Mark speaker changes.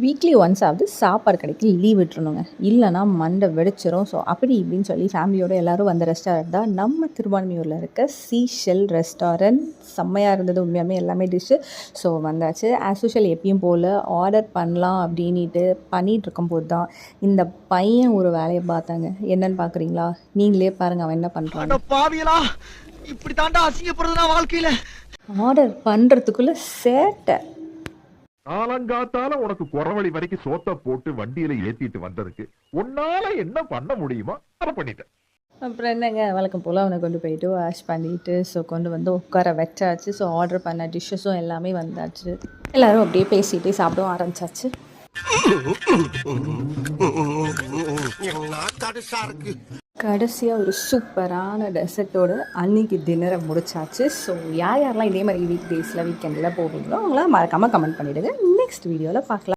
Speaker 1: Weekly once ஆகுது சாப்பாடு கடைக்கு லீவ் விட்டுருணுங்க. இல்லைனா மண்டை வெடிச்சிரும். ஸோ அப்படி இப்படின்னு சொல்லி ஃபேமிலியோடு எல்லோரும் வந்த ரெஸ்டாரண்ட் தான் நம்ம திருவான்மியூரில் இருக்க சீஷெல் ரெஸ்டாரண்ட். செம்மையாக இருந்தது உண்மையாகவே எல்லாமே டிஷ்ஷு. ஸோ வந்தாச்சு. ஆஸ் யூஷுவல் எப்பயும் போல் ஆர்டர் பண்ணலாம் அப்படின்ட்டு பண்ணிகிட்ருக்கும்போது தான் இந்த பையன் ஒரு வேலையை பார்த்தாங்க. என்னன்னு பார்க்குறீங்களா? நீங்களே பாருங்கள் அவன் என்ன பண்ணுறாங்க.
Speaker 2: இப்படி தாண்டா அசிங்கப்படுறதுனா வாழ்க்கையில்.
Speaker 1: ஆர்டர் பண்ணுறதுக்குள்ளே சேட்டை.
Speaker 3: காலங்காத்தால உனக்கு குறவழி வரைக்கும் சோத்த போட்டு வண்டியில ஏத்திட்டு வந்ததுக்கு உன்னால என்ன பண்ண முடியுமோ அதை பண்ணிட்டேன்.
Speaker 1: அப்புறம் என்னங்க, வழக்கம் போல் அவனை கொண்டு போயிட்டு வாஷ் பண்ணிவிட்டு ஸோ கொண்டு வந்து உட்கார வச்சாச்சு. ஸோ ஆர்டர் பண்ண டிஷ்ஷஸும் எல்லாமே வந்தாச்சு. எல்லோரும் அப்படியே பேசிகிட்டே சாப்பிடவும் ஆரம்பிச்சாச்சு. கடைசியாக ஒரு சூப்பரான டெசர்ட்டோட அன்றைக்கி டின்னரை முடிச்சாச்சு. ஸோ யாரெல்லாம் இதே மாதிரி வீக் டேஸில் வீக்கெண்டில் போவீங்களோ அவங்களாம் மறக்காமல் கமெண்ட் பண்ணிவிடுங்க. நெக்ஸ்ட் வீடியோவில் பார்க்கலாம்.